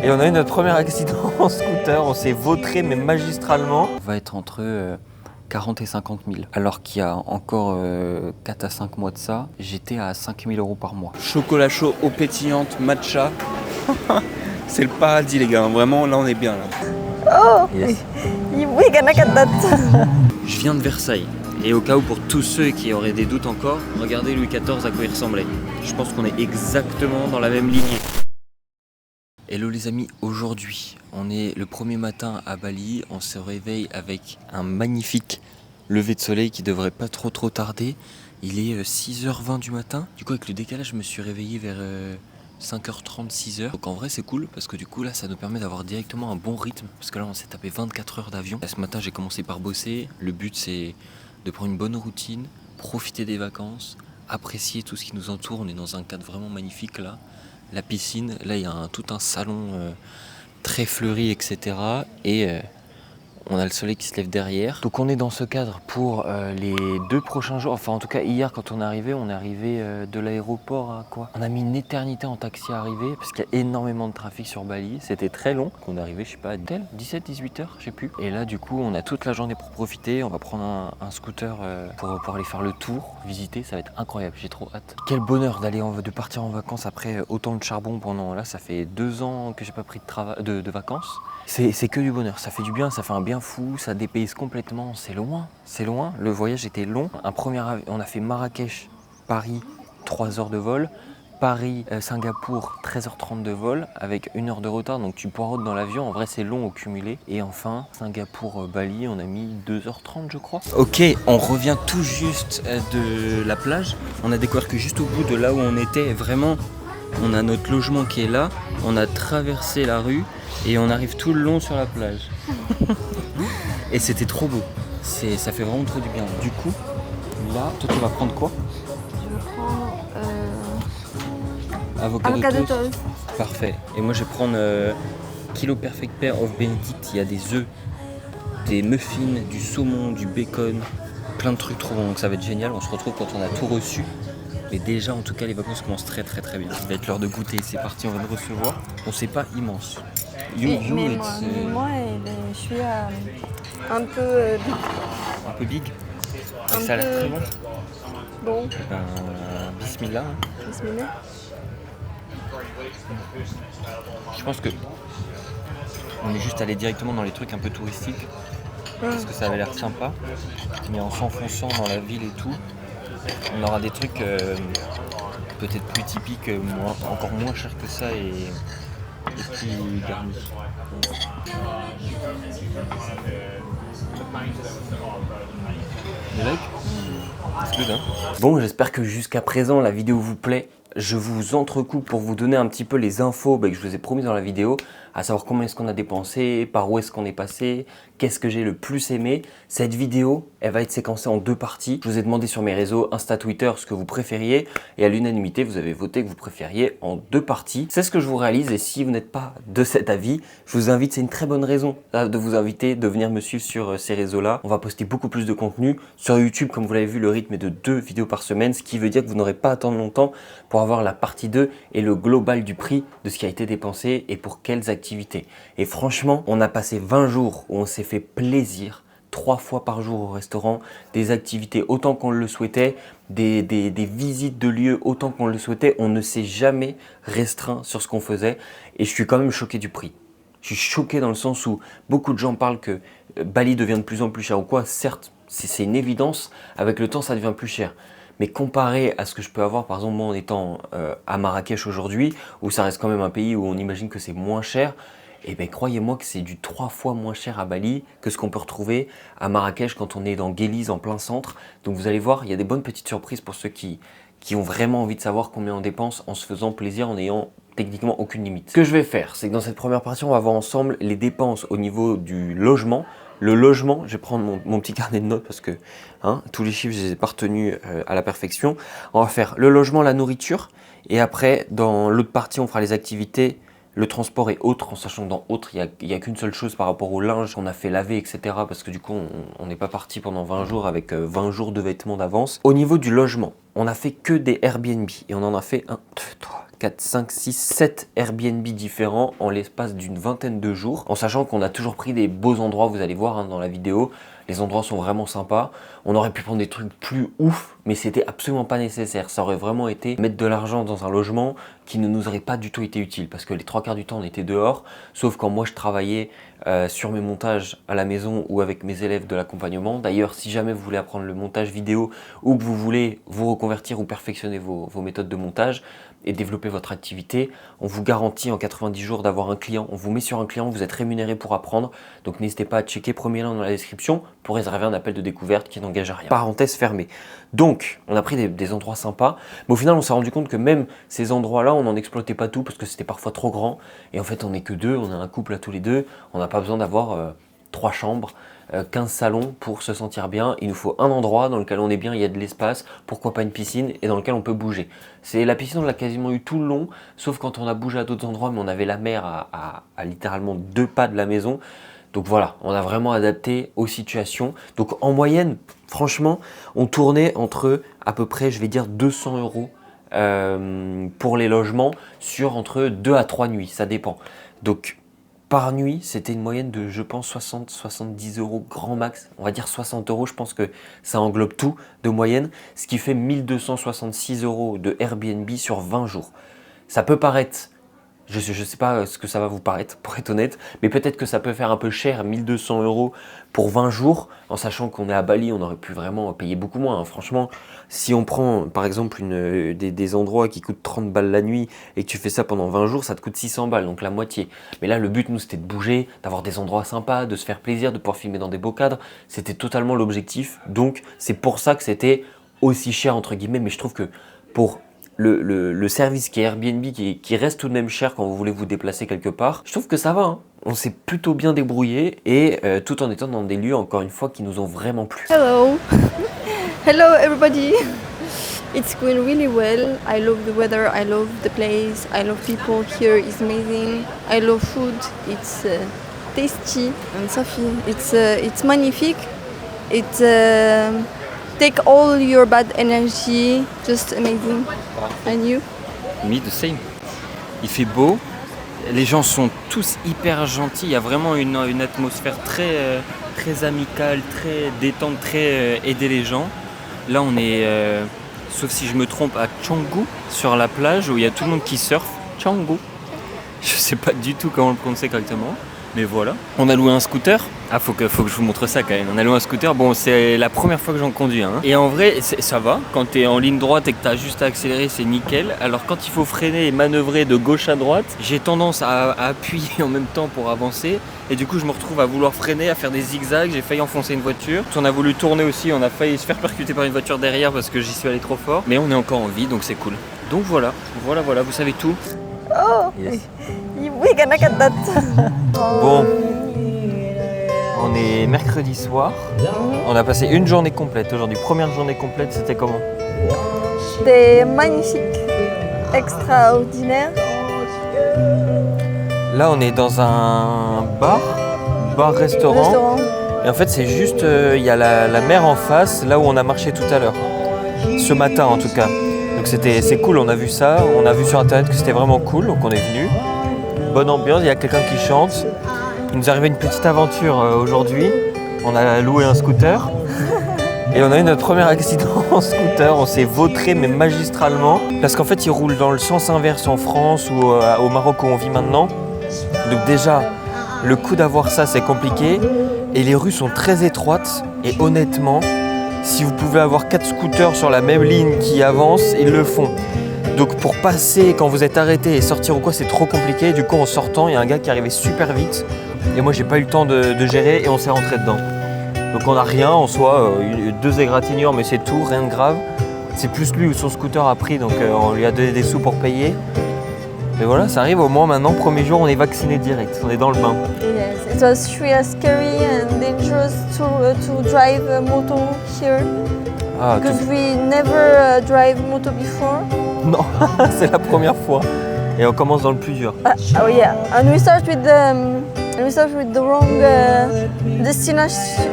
Et on a eu notre premier accident en scooter, on s'est vautré mais magistralement. On va être entre 40 et 50 000. Alors qu'il y a encore 4 à 5 mois de ça, j'étais à 5 000 € par mois. Chocolat chaud, eau pétillante, matcha. C'est le paradis les gars, vraiment là on est bien là. Oh, Yes. oui, Je viens de Versailles. Et au cas où pour tous ceux qui auraient des doutes encore, regardez Louis XIV à quoi il ressemblait. Je pense qu'on est exactement dans la même lignée. Hello les amis, aujourd'hui on est le premier matin à Bali, on se réveille avec un magnifique lever de soleil qui devrait pas trop tarder. Il est 6h20 du matin, du coup avec le décalage je me suis réveillé vers 5h30, 6h. Donc en vrai c'est cool parce que du coup là ça nous permet d'avoir directement un bon rythme, parce que là on s'est tapé 24 heures d'avion. Ce matin j'ai commencé par bosser, le but c'est de prendre une bonne routine, profiter des vacances, apprécier tout ce qui nous entoure. On est dans un cadre vraiment magnifique là. La piscine, là il y a tout un salon très fleuri, etc. Et on a le soleil qui se lève derrière. Donc on est dans ce cadre pour les 2 prochains jours. Enfin en tout cas hier quand on est arrivé de l'aéroport à quoi? On a mis une éternité en taxi à arriver parce qu'il y a énormément de trafic sur Bali. C'était très long. On est arrivé je sais pas à 17-18 heures, je sais plus. Et là du coup on a toute la journée pour profiter. On va prendre un scooter pour aller faire le tour, visiter. Ça va être incroyable, j'ai trop hâte. Quel bonheur de partir en vacances après autant de charbon pendant... Là ça fait 2 ans que j'ai pas pris de vacances. C'est que du bonheur, ça fait du bien, ça fait un bien fou, ça dépayse complètement, c'est loin, le voyage était long. On a fait Marrakech, Paris, 3 heures de vol, Paris, Singapour, 13h30 de vol, avec 1 heure de retard, donc tu poireautes dans l'avion, en vrai c'est long au cumulé. Et enfin, Singapour, Bali, on a mis 2h30 je crois. Ok, on revient tout juste de la plage. On a découvert que juste au bout de là où on était, vraiment, on a notre logement qui est là, on a traversé la rue et on arrive tout le long sur la plage. Et c'était trop beau, ça fait vraiment trop du bien. Du coup, là, toi tu vas prendre quoi? Je prends Avocado toast. toast. Parfait. Et moi je vais prendre Kilo Perfect Pair of Benedict. Il y a des œufs, des muffins, du saumon, du bacon, plein de trucs trop bons. Donc ça va être génial, on se retrouve quand on a tout reçu. Mais déjà en tout cas les vacances commencent très bien. Il va être l'heure de goûter, c'est parti, on va nous recevoir. On sait pas immense. Mais moi, je suis un peu un peu big. Un Ça a l'air peu- très bon. bon. Bismillah. Bismillah. Je pense que on est juste allé directement dans les trucs un peu touristiques parce que ça avait l'air sympa. Mais en s'enfonçant dans la ville et tout, on aura des trucs peut-être plus typiques, encore moins chers que ça et plus garnis. Bon, j'espère que jusqu'à présent la vidéo vous plaît. Je vous entrecoupe pour vous donner un petit peu les infos que je vous ai promis dans la vidéo, à savoir combien est-ce qu'on a dépensé, par où est-ce qu'on est passé, qu'est-ce que j'ai le plus aimé. Cette vidéo, elle va être séquencée en 2 parties. Je vous ai demandé sur mes réseaux, Insta, Twitter, ce que vous préfériez, et à l'unanimité, vous avez voté que vous préfériez en 2 parties. C'est ce que je vous réalise, et si vous n'êtes pas de cet avis, je vous invite, c'est une très bonne raison de vous inviter, de venir me suivre sur ces réseaux-là. On va poster beaucoup plus de contenu. Sur YouTube, comme vous l'avez vu, le rythme est de 2 vidéos par semaine, ce qui veut dire que vous n'aurez pas à attendre longtemps pour avoir la partie 2 et le global du prix de ce qui a été dépensé et pour quelles activités. Et franchement, on a passé 20 jours où on s'est fait plaisir, 3 fois par jour au restaurant, des activités autant qu'on le souhaitait, des visites de lieux autant qu'on le souhaitait. On ne s'est jamais restreint sur ce qu'on faisait et je suis quand même choqué du prix. Je suis choqué dans le sens où beaucoup de gens parlent que Bali devient de plus en plus cher ou quoi. Certes, c'est une évidence, avec le temps ça devient plus cher. Mais comparé à ce que je peux avoir, par exemple, moi en étant à Marrakech aujourd'hui, où ça reste quand même un pays où on imagine que c'est moins cher, et bien croyez-moi que c'est du 3 fois moins cher à Bali que ce qu'on peut retrouver à Marrakech quand on est dans Guéliz en plein centre. Donc vous allez voir, il y a des bonnes petites surprises pour ceux qui ont vraiment envie de savoir combien on dépense en se faisant plaisir, en ayant techniquement aucune limite. Ce que je vais faire, c'est que dans cette première partie, on va voir ensemble les dépenses au niveau du logement. Le logement, je vais prendre mon petit carnet de notes parce que tous les chiffres, je les ai pas retenus à la perfection. On va faire le logement, la nourriture. Et après, dans l'autre partie, on fera les activités, le transport et autres, en sachant que dans autres, il n'y a qu'une seule chose par rapport au linge qu'on a fait laver, etc. Parce que du coup, on n'est pas parti pendant 20 jours avec 20 jours de vêtements d'avance. Au niveau du logement, on a fait que des Airbnb et on en a fait 1, 2, 3, 4, 5, 6, 7 Airbnb différents en l'espace d'une vingtaine de jours, en sachant qu'on a toujours pris des beaux endroits, vous allez voir dans la vidéo, les endroits sont vraiment sympas. On aurait pu prendre des trucs plus ouf, mais c'était absolument pas nécessaire. Ça aurait vraiment été mettre de l'argent dans un logement qui ne nous aurait pas du tout été utile, parce que les 3/4 du temps on était dehors, sauf quand moi je travaillais sur mes montages à la maison ou avec mes élèves de l'accompagnement. D'ailleurs, si jamais vous voulez apprendre le montage vidéo ou que vous voulez vous reconvertir ou perfectionner vos méthodes de montage et développer votre activité, on vous garantit en 90 jours d'avoir un client. On vous met sur un client, vous êtes rémunéré pour apprendre. Donc n'hésitez pas à checker, premier lien dans la description pour réserver un appel de découverte qui n'engage à rien. Parenthèse fermée. Donc, on a pris des endroits sympas, mais au final, on s'est rendu compte que même ces endroits-là, on n'en exploitait pas tout parce que c'était parfois trop grand. Et en fait, on n'est que deux, on est un couple à tous les deux. On n'a pas besoin d'avoir 3 chambres, 15 salons pour se sentir bien. Il nous faut un endroit dans lequel on est bien, il y a de l'espace, pourquoi pas une piscine, et dans lequel on peut bouger. C'est la piscine, on l'a quasiment eu tout le long, sauf quand on a bougé à d'autres endroits, mais on avait la mer à littéralement 2 pas de la maison. Donc voilà, on a vraiment adapté aux situations. Donc en moyenne, franchement, on tournait entre à peu près, je vais dire 200 € pour les logements sur entre 2 à 3 nuits, ça dépend. Donc par nuit, c'était une moyenne de, je pense, 60-70 € grand max. On va dire 60 €, je pense que ça englobe tout de moyenne, ce qui fait 1266 € de Airbnb sur 20 jours. Ça peut paraître... Je sais pas ce que ça va vous paraître, pour être honnête, mais peut-être que ça peut faire un peu cher, 1200 € pour 20 jours, en sachant qu'on est à Bali, on aurait pu vraiment payer beaucoup moins. Franchement, si on prend par exemple des endroits qui coûtent 30 balles la nuit et que tu fais ça pendant 20 jours, ça te coûte 600 balles, donc la moitié. Mais là, le but, nous, c'était de bouger, d'avoir des endroits sympas, de se faire plaisir, de pouvoir filmer dans des beaux cadres. C'était totalement l'objectif, donc c'est pour ça que c'était aussi cher, entre guillemets, mais je trouve que pour... Le service qui est Airbnb, qui reste tout de même cher quand vous voulez vous déplacer quelque part, je trouve que ça va, hein. On s'est plutôt bien débrouillé et tout en étant dans des lieux, encore une fois, qui nous ont vraiment plu. Hello! Hello everybody! It's going really well. I love the weather, I love the place, I love people here, it's amazing. I love food, it's tasty. And Sophie, it's magnifique. It's take all your bad energy, just amazing. And you? Me the same. Il fait beau, les gens sont tous hyper gentils, il y a vraiment une atmosphère très amicale, très détente, très aider les gens. Là on est, sauf si je me trompe, à Canggu, sur la plage où il y a tout le monde qui surfe. Canggu. Je sais pas du tout comment le prononcer correctement. Mais voilà. On a loué un scooter. Ah, faut que je vous montre ça quand même. On a loué un scooter. Bon, c'est la première fois que j'en conduis. Hein. Et en vrai, ça va. Quand t'es en ligne droite et que t'as juste à accélérer, c'est nickel. Alors quand il faut freiner et manœuvrer de gauche à droite, j'ai tendance à appuyer en même temps pour avancer. Et du coup, je me retrouve à vouloir freiner, à faire des zigzags. J'ai failli enfoncer une voiture. On a voulu tourner aussi. On a failli se faire percuter par une voiture derrière parce que j'y suis allé trop fort. Mais on est encore en vie, donc c'est cool. Donc voilà. Vous savez tout. Oh! Yes. We gonna get that. Bon, on est mercredi soir. On a passé une journée complète aujourd'hui. Première journée complète, c'était comment? C'était magnifique, extraordinaire. Là, on est dans un bar-restaurant. Et en fait, c'est juste, il y a la mer en face, là où on a marché tout à l'heure. Ce matin, en tout cas. Donc c'est cool, on a vu ça. On a vu sur internet que c'était vraiment cool, donc on est venu. Bonne ambiance, il y a quelqu'un qui chante. Il nous est arrivé une petite aventure aujourd'hui. On a loué un scooter. Et on a eu notre premier accident en scooter. On s'est vautré, mais magistralement. Parce qu'en fait, il roule dans le sens inverse en France ou au Maroc où on vit maintenant. Donc déjà, le coup d'avoir ça, c'est compliqué. Et les rues sont très étroites. Et honnêtement, si vous pouvez avoir 4 scooters sur la même ligne qui avancent, ils le font. Donc pour passer, quand vous êtes arrêté et sortir ou quoi, c'est trop compliqué. Du coup, en sortant, il y a un gars qui arrivait super vite. Et moi, j'ai pas eu le temps de gérer et on s'est rentré dedans. Donc on n'a rien en soi, 2 égratignures, mais c'est tout, rien de grave. C'est plus lui où son scooter a pris, donc on lui a donné des sous pour payer. Mais voilà, ça arrive au moins maintenant, premier jour, on est vacciné direct, on est dans le bain. Yes, it was really scary and dangerous to drive a moto here. Ah, because we never drive moto before. Non, c'est la première fois. Et on commence dans le plus dur. Oh yeah, and we start with the wrong destination.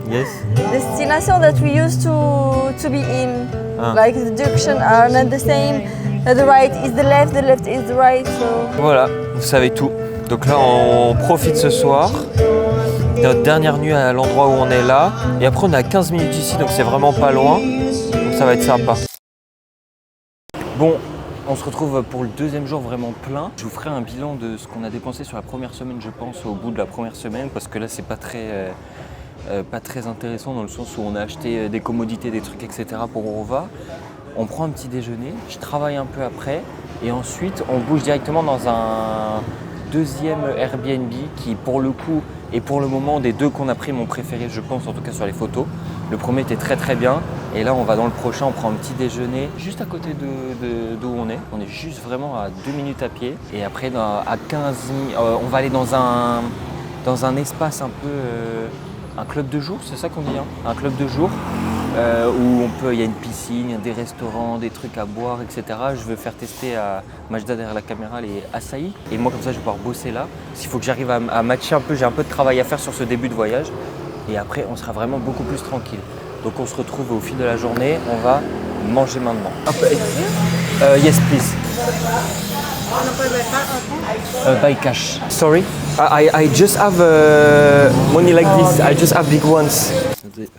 Yes. Destination that we used to be in. Like the direction are not the same. The right is the left is the right. So. Voilà, vous savez tout. Donc là, on profite ce soir. Notre dernière nuit à l'endroit où on est là. Et après, on est à 15 minutes ici, donc c'est vraiment pas loin. Donc ça va être sympa. Bon, on se retrouve pour le deuxième jour vraiment plein. Je vous ferai un bilan de ce qu'on a dépensé sur la première semaine, je pense, au bout de la première semaine. Parce que là, c'est pas très intéressant dans le sens où on a acheté des commodités, des trucs, etc. pour où on va. On prend un petit déjeuner, je travaille un peu après. Et ensuite, on bouge directement dans un deuxième Airbnb qui, pour le coup, et pour le moment, des deux qu'on a pris, mon préféré, je pense, en tout cas sur les photos. Le premier était très très bien. Et là, on va dans le prochain, on prend un petit déjeuner juste à côté d'où on est. On est juste vraiment à 2 minutes à pied. Et après, à 15 minutes, on va aller dans un espace un peu... un club de jour, c'est ça qu'on dit, hein, un club de jour où il y a une piscine, des restaurants, des trucs à boire, etc. Je veux faire tester à Majda derrière la caméra les açaïs. Et moi, comme ça, je vais pouvoir bosser là. S'il faut que j'arrive à matcher un peu, j'ai un peu de travail à faire sur ce début de voyage. Et après, on sera vraiment beaucoup plus tranquille. Donc, on se retrouve au fil de la journée. On va manger maintenant. Yes, please. By cash. Sorry, I just have money like this. I just have big ones.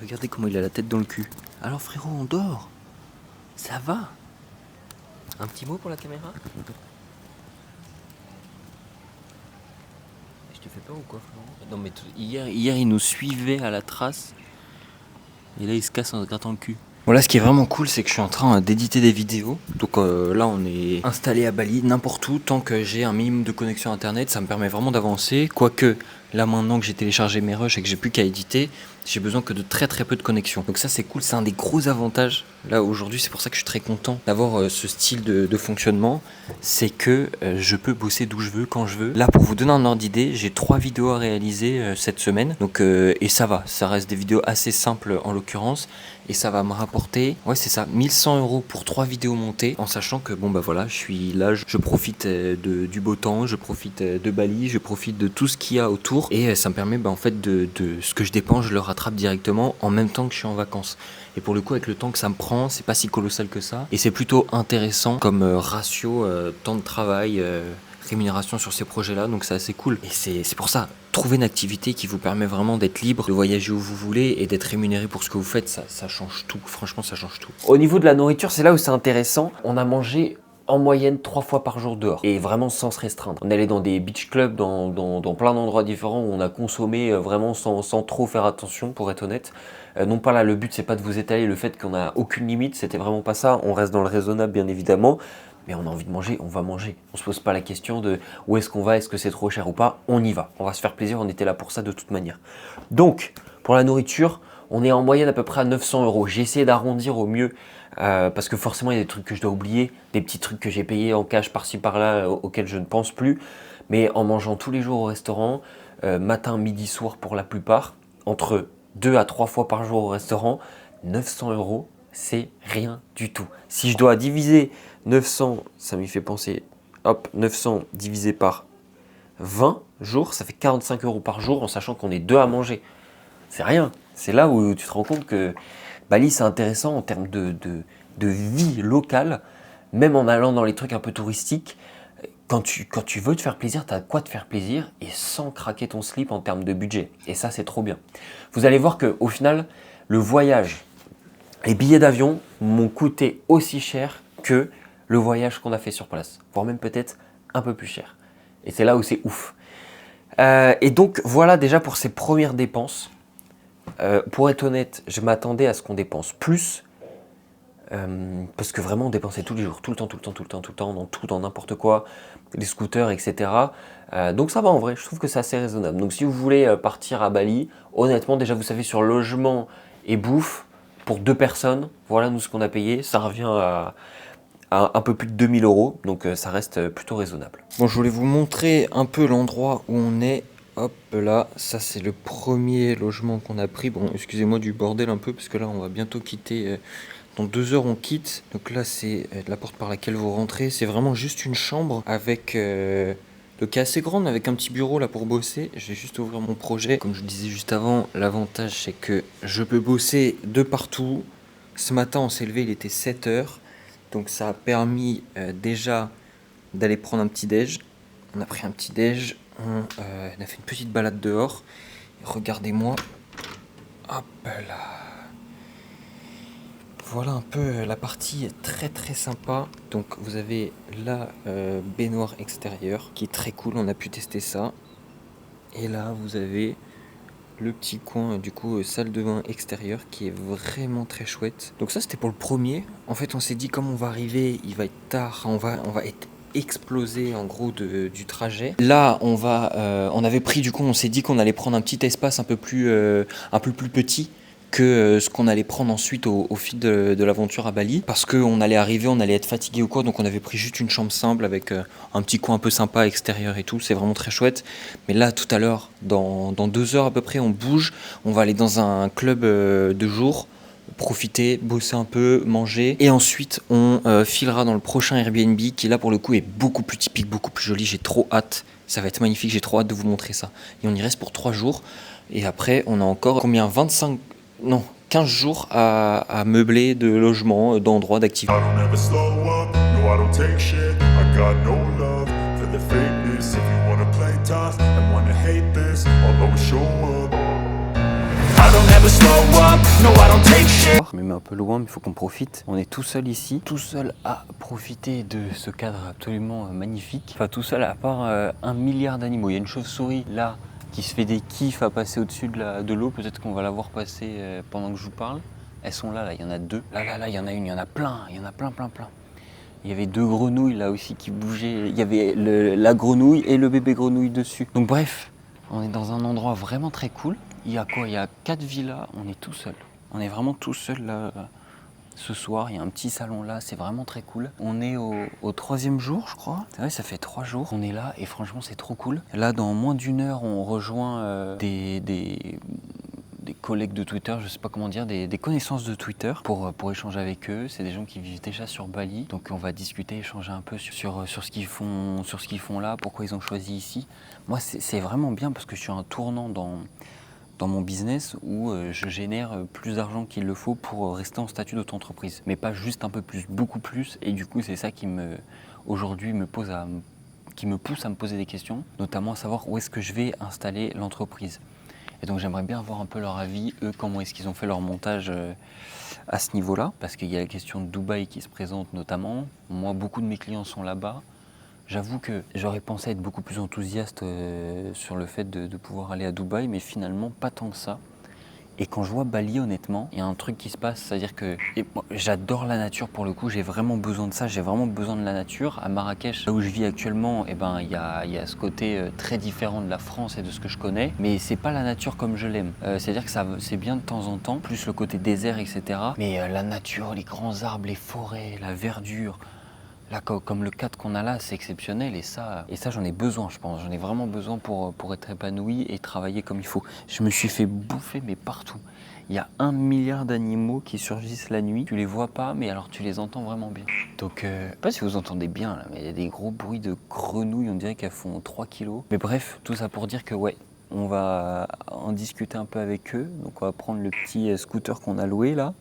Regardez comment il a la tête dans le cul. Alors frérot, on dort. Ça va. Un petit mot pour la caméra. Je te fais peur ou quoi, frérot? Non mais hier il nous suivait à la trace. Et là il se casse en se grattant le cul. Voilà, ce qui est vraiment cool, c'est que je suis en train d'éditer des vidéos. Donc là, on est installé à Bali, n'importe où, tant que j'ai un minimum de connexion internet, ça me permet vraiment d'avancer. Quoique, là maintenant que j'ai téléchargé mes rushs et que j'ai plus qu'à éditer, j'ai besoin que de très très peu de connexion. Donc ça, c'est cool, c'est un des gros avantages. Là, aujourd'hui, c'est pour ça que je suis très content d'avoir ce style de fonctionnement. C'est que je peux bosser d'où je veux, quand je veux. Là, pour vous donner un ordre d'idée, j'ai 3 vidéos à réaliser cette semaine. Donc, et ça va, ça reste des vidéos assez simples en l'occurrence. Et ça va me rapporter, ouais c'est ça, 1100 € pour 3 vidéos montées, en sachant que bon bah voilà, je suis là, je profite du beau temps, je profite de Bali, je profite de tout ce qu'il y a autour, et ça me permet en fait de ce que je dépense, je le rattrape directement en même temps que je suis en vacances. Et pour le coup, avec le temps que ça me prend, c'est pas si colossal que ça, et c'est plutôt intéressant comme ratio temps de travail, rémunération sur ces projets-là, donc c'est assez cool. Et c'est pour ça, trouver une activité qui vous permet vraiment d'être libre, de voyager où vous voulez et d'être rémunéré pour ce que vous faites, ça change tout. Franchement, ça change tout. Au niveau de la nourriture, c'est là où c'est intéressant. On a mangé en moyenne 3 fois par jour dehors et vraiment sans se restreindre. On est allé dans des beach clubs, dans plein d'endroits différents où on a consommé vraiment sans trop faire attention, pour être honnête. Non pas là, le but c'est pas de vous étaler le fait qu'on a aucune limite, c'était vraiment pas ça. On reste dans le raisonnable bien évidemment. Mais on a envie de manger, on va manger. On se pose pas la question de où est-ce qu'on va, est-ce que c'est trop cher ou pas. On y va, on va se faire plaisir, on était là pour ça de toute manière. Donc, pour la nourriture, on est en moyenne à peu près à 900 €. J'ai essayé d'arrondir au mieux parce que forcément il y a des trucs que je dois oublier, des petits trucs que j'ai payés en cash par-ci par-là auxquels je ne pense plus. Mais en mangeant tous les jours au restaurant, matin, midi, soir pour la plupart, entre 2 à 3 fois par jour au restaurant, 900 €, c'est rien du tout. Si je dois diviser 900, ça m'y fait penser, hop, 900 divisé par 20 jours, ça fait 45 € par jour en sachant qu'on est 2 à manger. C'est rien. C'est là où tu te rends compte que Bali, c'est intéressant en termes de vie locale, même en allant dans les trucs un peu touristiques. Quand tu veux te faire plaisir, tu as de quoi te faire plaisir et sans craquer ton slip en termes de budget. Et ça, c'est trop bien. Vous allez voir qu'au final, le voyage, les billets d'avion m'ont coûté aussi cher que le voyage qu'on a fait sur place, voire même peut-être un peu plus cher. Et c'est là où c'est ouf. Et donc voilà déjà pour ces premières dépenses. Pour être honnête, je m'attendais à ce qu'on dépense plus. Parce que vraiment on dépensait tous les jours, tout le temps, dans tout, dans n'importe quoi, les scooters, etc. Donc ça va en vrai, je trouve que c'est assez raisonnable. Donc si vous voulez partir à Bali, honnêtement déjà vous savez sur logement et bouffe, pour 2 personnes, voilà nous ce qu'on a payé, ça revient à un peu plus de 2000 €, donc ça reste plutôt raisonnable. Bon, je voulais vous montrer un peu l'endroit où on est. Hop là, ça c'est le premier logement qu'on a pris. Bon, excusez-moi du bordel un peu, parce que là on va bientôt quitter. Dans 2 heures on quitte. Donc là c'est la porte par laquelle vous rentrez. C'est vraiment juste une chambre avec... donc qui est assez grande, avec un petit bureau là pour bosser. Je vais juste ouvrir mon projet. Comme je disais juste avant, l'avantage c'est que je peux bosser de partout. Ce matin, on s'est levé, il était 7h. Donc ça a permis déjà d'aller prendre un petit déj. On a pris un petit déj, on a fait une petite balade dehors. Regardez-moi. Hop là. Voilà un peu la partie très très sympa. Donc vous avez la baignoire extérieure qui est très cool, on a pu tester ça. Et là vous avez le petit coin du coup salle de bain extérieure qui est vraiment très chouette. Donc ça c'était pour le premier. En fait on s'est dit comme on va arriver, il va être tard, on va être explosé en gros du trajet. Là on avait pris du coup, on s'est dit qu'on allait prendre un petit espace un peu plus petit que ce qu'on allait prendre ensuite au fil de l'aventure à Bali, parce qu'on allait arriver, on allait être fatigué ou quoi, donc on avait pris juste une chambre simple avec un petit coin un peu sympa extérieur et tout, c'est vraiment très chouette. Mais là tout à l'heure, dans 2 heures à peu près, on bouge, on va aller dans un club de jour, profiter, bosser un peu, manger, et ensuite on filera dans le prochain Airbnb qui là pour le coup est beaucoup plus typique, beaucoup plus joli, j'ai trop hâte, ça va être magnifique, j'ai trop hâte de vous montrer ça. Et on y reste pour 3 jours, et après on a encore 15 jours à meubler de logements, d'endroits, d'activités. I don't ever slow up, no I don't take shit. I got no love for the fakeness. If you wanna play tough and wanna hate this, I'll always show up. I don't ever slow up, no I don't take shit. Je me mets un peu loin, mais il faut qu'on profite. On est tout seul ici, tout seul à profiter de ce cadre absolument magnifique. Enfin tout seul à part 1 milliard d'animaux. Il y a une chauve-souris là qui se fait des kiffs à passer au-dessus de l'eau. Peut-être qu'on va la voir passer pendant que je vous parle. Elles sont là, il y en a 2. Là, il y en a une, il y en a plein, plein. Il y avait 2 grenouilles là aussi qui bougeaient. Il y avait la grenouille et le bébé grenouille dessus. Donc bref, on est dans un endroit vraiment très cool. Il y a quoi? Il y a 4 villas, on est tout seul. On est vraiment tout seul là. Ce soir, il y a un petit salon là, c'est vraiment très cool. On est au 3e jour, je crois. C'est vrai, ça fait 3 jours. On est là et franchement, c'est trop cool. Là, dans moins d'1 heure, on rejoint des collègues de Twitter, je sais pas comment dire, des connaissances de Twitter pour échanger avec eux. C'est des gens qui vivent déjà sur Bali. Donc on va discuter, échanger un peu sur ce qu'ils font là, pourquoi ils ont choisi ici. Moi, c'est vraiment bien parce que je suis à un tournant dans mon business où je génère plus d'argent qu'il le faut pour rester en statut d'auto-entreprise. Mais pas juste un peu plus, beaucoup plus. Et du coup, c'est ça qui aujourd'hui me pousse à me poser des questions, notamment à savoir où est-ce que je vais installer l'entreprise. Et donc j'aimerais bien avoir un peu leur avis, eux, comment est-ce qu'ils ont fait leur montage à ce niveau-là. Parce qu'il y a la question de Dubaï qui se présente notamment. Moi, beaucoup de mes clients sont là-bas. J'avoue que j'aurais pensé être beaucoup plus enthousiaste sur le fait de pouvoir aller à Dubaï, mais finalement pas tant que ça. Et quand je vois Bali, honnêtement, il y a un truc qui se passe, c'est-à-dire que j'adore la nature pour le coup, j'ai vraiment besoin de ça, j'ai vraiment besoin de la nature. À Marrakech, là où je vis actuellement, il y a ce côté très différent de la France et de ce que je connais, mais c'est pas la nature comme je l'aime. C'est-à-dire que c'est bien de temps en temps, plus le côté désert, etc. Mais la nature, les grands arbres, les forêts, la verdure, là, comme le cadre qu'on a là, c'est exceptionnel et ça j'en ai besoin, je pense. J'en ai vraiment besoin pour être épanoui et travailler comme il faut. Je me suis fait bouffer, mais partout. Il y a 1 milliard d'animaux qui surgissent la nuit. Tu les vois pas, mais alors tu les entends vraiment bien. Donc, je sais pas si vous entendez bien, là, mais il y a des gros bruits de grenouilles. On dirait qu'elles font 3 kilos. Mais bref, tout ça pour dire que ouais, on va en discuter un peu avec eux. Donc, on va prendre le petit scooter qu'on a loué là.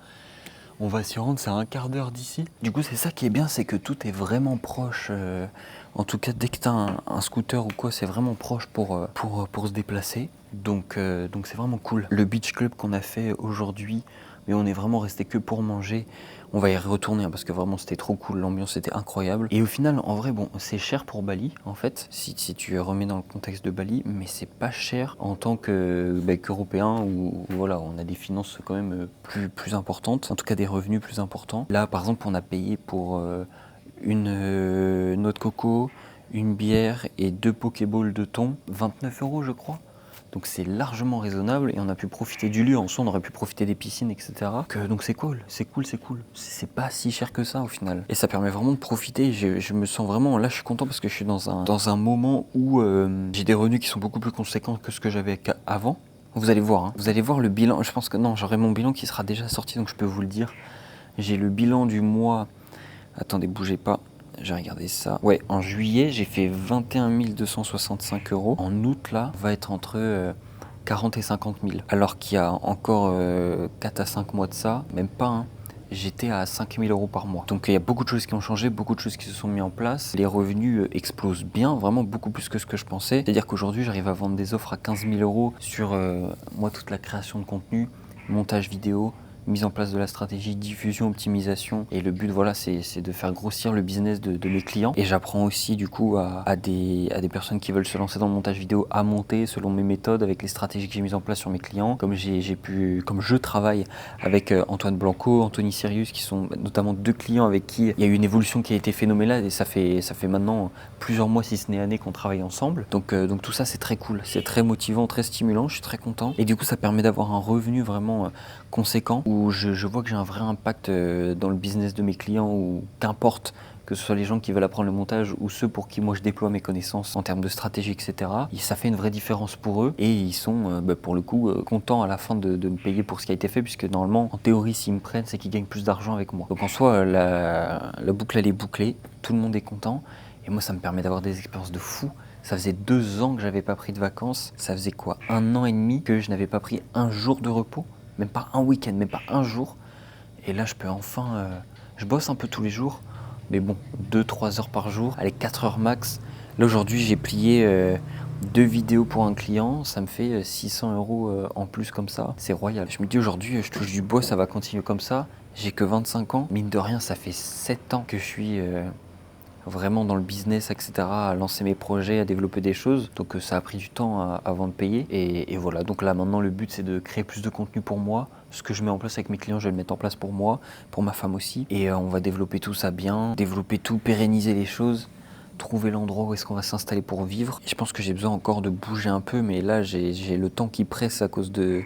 On va s'y rendre, c'est à 1/4 d'heure d'ici. Du coup, c'est ça qui est bien, c'est que tout est vraiment proche. En tout cas, dès que tu as un scooter ou quoi, c'est vraiment proche pour se déplacer. Donc c'est vraiment cool. Le beach club qu'on a fait aujourd'hui, mais on est vraiment resté que pour manger. On va y retourner hein, parce que vraiment c'était trop cool, l'ambiance était incroyable. Et au final, en vrai, bon, c'est cher pour Bali en fait, si tu remets dans le contexte de Bali, mais c'est pas cher en tant qu'Européen où voilà, on a des finances quand même plus importantes, en tout cas des revenus plus importants. Là, par exemple, on a payé pour une noix de coco, une bière et 2 pokéballs de thon, 29 € je crois. Donc c'est largement raisonnable et on a pu profiter du lieu. En soi, on aurait pu profiter des piscines, etc. Donc c'est cool. C'est pas si cher que ça au final. Et ça permet vraiment de profiter. Je me sens vraiment... Là, je suis content parce que je suis dans un moment où j'ai des revenus qui sont beaucoup plus conséquents que ce que j'avais avant. Vous allez voir. Hein. Vous allez voir le bilan. Je pense que non, j'aurai mon bilan qui sera déjà sorti, donc je peux vous le dire. J'ai le bilan du mois... Attendez, bougez pas. J'ai regardé ça. Ouais, en juillet, j'ai fait 21 265 €. En août, là, va être entre 40 et 50 000. Alors qu'il y a encore 4 à 5 mois de ça, même pas, hein, j'étais à 5 000 € par mois. Donc il y a beaucoup de choses qui ont changé, beaucoup de choses qui se sont mis en place. Les revenus explosent bien, vraiment beaucoup plus que ce que je pensais. C'est-à-dire qu'aujourd'hui, j'arrive à vendre des offres à 15 000 € sur moi, toute la création de contenu, montage vidéo, mise en place de la stratégie, diffusion, optimisation. Et le but, voilà, c'est de faire grossir le business de mes clients. Et j'apprends aussi du coup à des personnes qui veulent se lancer dans le montage vidéo à monter selon mes méthodes, avec les stratégies que j'ai mises en place sur mes clients. Comme je travaille avec Antoine Blanco, Anthony Sirius, qui sont notamment 2 clients avec qui il y a eu une évolution qui a été phénoménale. Et ça fait maintenant plusieurs mois, si ce n'est années, qu'on travaille ensemble. Donc tout ça, c'est très cool. C'est très motivant, très stimulant. Je suis très content. Et du coup, ça permet d'avoir un revenu vraiment conséquent, où je vois que j'ai un vrai impact dans le business de mes clients, ou qu'importe que ce soit les gens qui veulent apprendre le montage ou ceux pour qui moi je déploie mes connaissances en termes de stratégie, etc. Et ça fait une vraie différence pour eux, et ils sont pour le coup contents à la fin de me payer pour ce qui a été fait, puisque normalement, en théorie, s'ils me prennent, c'est qu'ils gagnent plus d'argent avec moi. Donc en soi, la boucle elle est bouclée, tout le monde est content, et moi ça me permet d'avoir des expériences de fou. Ça faisait 2 ans que j'avais pas pris de vacances, ça faisait quoi, 1 an et demi que je n'avais pas pris un jour de repos. Même pas un week-end, même pas un jour. Et là, je peux enfin... je bosse un peu tous les jours, mais bon, 2-3 heures par jour, allez, 4 heures max. Là, aujourd'hui, j'ai plié 2 vidéos pour un client, ça me fait 600 € en plus comme ça. C'est royal. Je me dis aujourd'hui, je touche du bois, ça va continuer comme ça. J'ai que 25 ans. Mine de rien, ça fait 7 ans que je suis... vraiment dans le business, etc., à lancer mes projets, à développer des choses. Donc ça a pris du temps avant de payer. Et voilà, donc là maintenant le but c'est de créer plus de contenu pour moi. Ce que je mets en place avec mes clients, je vais le mettre en place pour moi, pour ma femme aussi. Et on va développer tout ça bien, développer tout, pérenniser les choses, trouver l'endroit où est-ce qu'on va s'installer pour vivre. Et je pense que j'ai besoin encore de bouger un peu, mais là j'ai le temps qui presse à cause de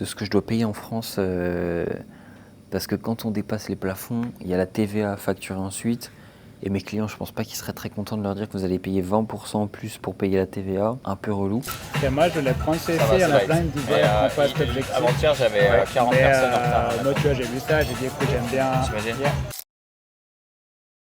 ce que je dois payer en France. Parce que quand on dépasse les plafonds, il y a la TVA à facturer ensuite. Et mes clients, je pense pas qu'ils seraient très contents de leur dire que vous allez payer 20% en plus pour payer la TVA. Un peu relou. Et moi, je l'ai processé, il y en a plein d'hiver qui n'ont pas cet objectif. Avant-hier, j'avais 40 personnes en retard. Moi, tu vois, j'ai vu ça, j'ai dit, écoute, j'aime bien.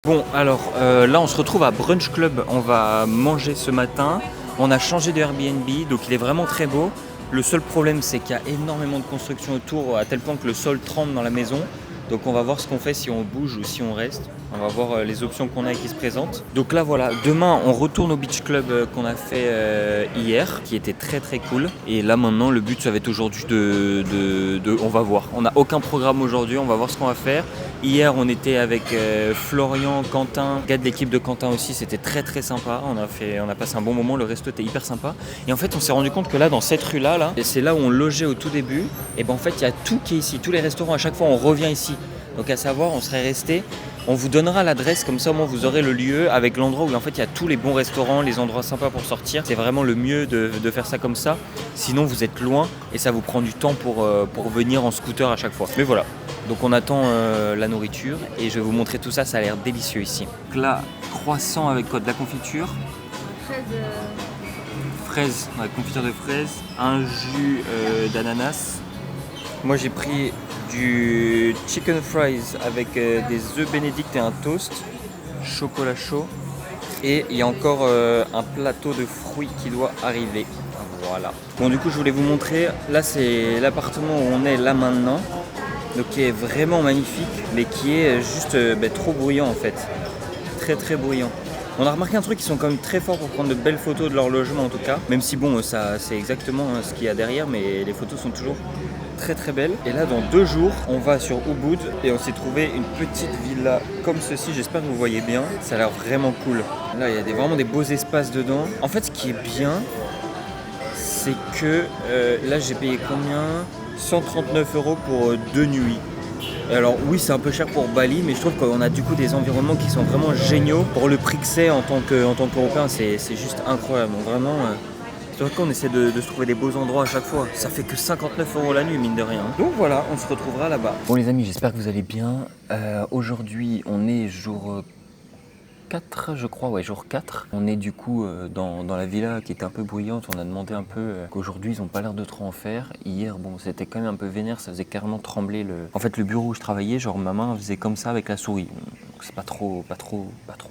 Bon, alors là, on se retrouve à Brunch Club. On va manger ce matin. On a changé de Airbnb, donc il est vraiment très beau. Le seul problème, c'est qu'il y a énormément de construction autour, à tel point que le sol tremble dans la maison. Donc on va voir ce qu'on fait, si on bouge ou si on reste. On va voir les options qu'on a qui se présentent. Donc là voilà, demain on retourne au beach club qu'on a fait hier, qui était très très cool. Et là maintenant le but ça va être aujourd'hui on va voir. On n'a aucun programme aujourd'hui, on va voir ce qu'on va faire. Hier on était avec Florian, Quentin, gars de l'équipe de Quentin aussi, c'était très très sympa. On a passé un bon moment, le resto était hyper sympa. Et en fait on s'est rendu compte que là dans cette rue là, et c'est là où on logeait au tout début. Et ben en fait il y a tout qui est ici, tous les restaurants, à chaque fois on revient ici. Donc à savoir, on serait resté, on vous donnera l'adresse, comme ça au moins vous aurez le lieu avec l'endroit où en fait il y a tous les bons restaurants, les endroits sympas pour sortir. C'est vraiment le mieux de faire ça comme ça, sinon vous êtes loin et ça vous prend du temps pour venir en scooter à chaque fois. Mais voilà, donc on attend la nourriture et je vais vous montrer tout ça, ça a l'air délicieux ici. Donc là, croissant avec quoi, de la confiture, fraises, ouais, confiture de fraises, un jus d'ananas. Moi j'ai pris du chicken fries avec des œufs bénédicts et un toast, chocolat chaud, et il y a encore un plateau de fruits qui doit arriver. Voilà. Bon, du coup je voulais vous montrer, là c'est l'appartement où on est là maintenant, donc qui est vraiment magnifique, mais qui est juste trop bruyant en fait, très très bruyant. On a remarqué un truc, ils sont quand même très forts pour prendre de belles photos de leur logement en tout cas, même si bon ça c'est exactement ce qu'il y a derrière, mais les photos sont toujours très très belle. Et là dans 2 jours on va sur Ubud et on s'est trouvé une petite villa comme ceci, j'espère que vous voyez bien, ça a l'air vraiment cool. Là il y a vraiment des beaux espaces dedans. En fait ce qui est bien c'est que là j'ai payé combien, 139 € pour 2 nuits. Alors oui c'est un peu cher pour Bali, mais je trouve qu'on a du coup des environnements qui sont vraiment géniaux. Pour le prix que c'est en tant qu'Européen, c'est juste incroyable. Donc vraiment c'est vrai qu'on essaie de se trouver des beaux endroits à chaque fois. Ça fait que 59 € la nuit, mine de rien. Donc voilà, on se retrouvera là-bas. Bon les amis, j'espère que vous allez bien. Aujourd'hui, on est jour 4, je crois, ouais, jour 4. On est du coup dans la villa qui était un peu bruyante. On a demandé un peu qu'aujourd'hui, ils n'ont pas l'air de trop en faire. Hier, bon, c'était quand même un peu vénère. Ça faisait carrément trembler En fait, le bureau où je travaillais, genre ma main faisait comme ça avec la souris. Donc c'est pas trop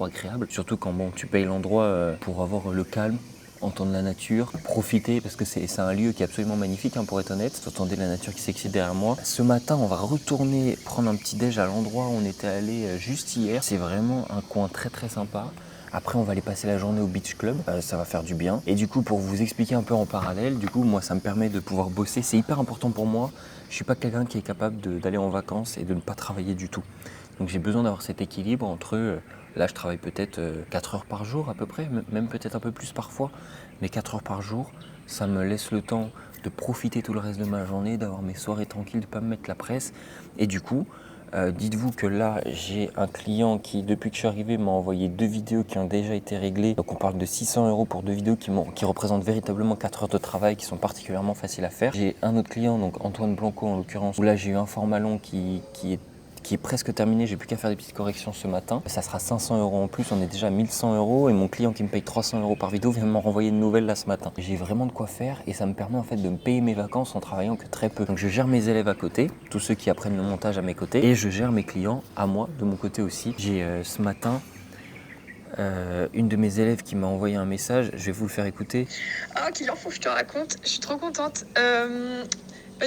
agréable. Surtout quand bon, tu payes l'endroit pour avoir le calme. entendre la nature, profiter parce que c'est un lieu qui est absolument magnifique pour être honnête. Vous entendez la nature qui s'excite derrière moi. Ce matin, on va retourner prendre un petit déj à l'endroit où on était allé juste hier. C'est vraiment un coin très très sympa. Après, on va aller passer la journée au Beach Club, ça va faire du bien. Et du coup, pour vous expliquer un peu en parallèle, du coup, moi, ça me permet de pouvoir bosser. C'est hyper important pour moi. Je suis pas quelqu'un qui est capable d'aller en vacances et de ne pas travailler du tout. Donc, j'ai besoin d'avoir cet équilibre entre, là, je travaille peut-être 4 heures par jour à peu près, même peut-être un peu plus parfois, mais 4 heures par jour, ça me laisse le temps de profiter tout le reste de ma journée, d'avoir mes soirées tranquilles, de ne pas me mettre la presse. Et du coup, dites-vous que là, j'ai un client qui, depuis que je suis arrivé, m'a envoyé 2 vidéos qui ont déjà été réglées. Donc on parle de 600 € pour 2 vidéos qui représentent véritablement 4 heures de travail, qui sont particulièrement faciles à faire. J'ai un autre client, donc Antoine Blanco en l'occurrence, où là j'ai eu un format long qui est presque terminé, j'ai plus qu'à faire des petites corrections ce matin. Ça sera 500 € en plus, on est déjà à 1100 € et mon client qui me paye 300 € par vidéo vient de m'en renvoyer une nouvelle là ce matin. J'ai vraiment de quoi faire et ça me permet en fait de me payer mes vacances en travaillant que très peu. Donc je gère mes élèves à côté, tous ceux qui apprennent le montage à mes côtés et je gère mes clients à moi de mon côté aussi. J'ai ce matin une de mes élèves qui m'a envoyé un message, je vais vous le faire écouter. Ah, Kylian, faut que je te raconte, je suis trop contente.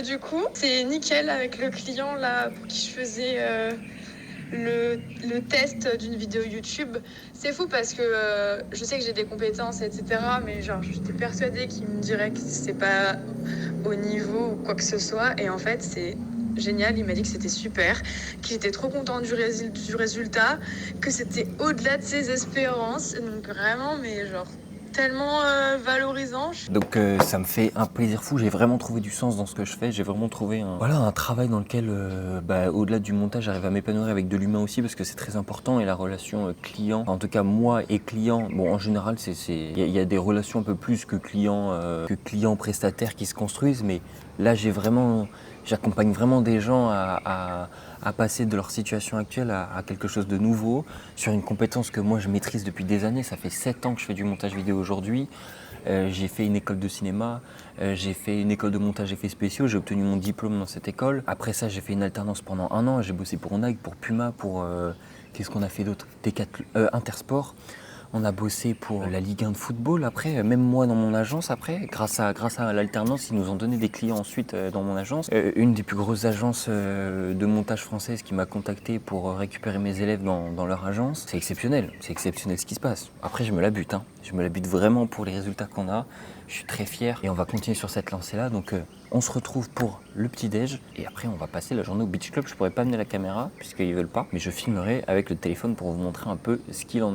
Du coup, c'est nickel avec le client là pour qui je faisais le test d'une vidéo YouTube. C'est fou parce que je sais que j'ai des compétences, etc. Mais genre, j'étais persuadée qu'il me dirait que c'est pas au niveau ou quoi que ce soit. Et en fait, c'est génial. Il m'a dit que c'était super, qu'il était trop content du résultat, que c'était au-delà de ses espérances. Donc vraiment, mais genre tellement valorisant. Donc ça me fait un plaisir fou, j'ai vraiment trouvé du sens dans ce que je fais, j'ai vraiment trouvé un travail dans lequel au-delà du montage j'arrive à m'épanouir avec de l'humain aussi parce que c'est très important et la relation client, en tout cas moi et client, bon en général il y a des relations un peu plus que client prestataire qui se construisent, mais là j'accompagne vraiment des gens à passer de leur situation actuelle à quelque chose de nouveau, sur une compétence que moi je maîtrise depuis des années. Ça fait 7 ans que je fais du montage vidéo aujourd'hui. J'ai fait une école de cinéma, j'ai fait une école de montage effets spéciaux, j'ai obtenu mon diplôme dans cette école. Après ça, j'ai fait une alternance pendant 1 an, j'ai bossé pour Nike, pour Puma, pour qu'est-ce qu'on a fait d'autre, Intersport. On a bossé pour la Ligue 1 de football après, même moi dans mon agence après, grâce à l'alternance, ils nous ont donné des clients ensuite dans mon agence. Une des plus grosses agences de montage françaises qui m'a contacté pour récupérer mes élèves dans leur agence. C'est exceptionnel ce qui se passe. Après je me la bute, je me la bute vraiment pour les résultats qu'on a. Je suis très fier et on va continuer sur cette lancée-là. Donc on se retrouve pour le petit-déj et après on va passer la journée au Beach Club. Je pourrais pas amener la caméra puisqu'ils veulent pas, mais je filmerai avec le téléphone pour vous montrer un peu ce qu'il en est.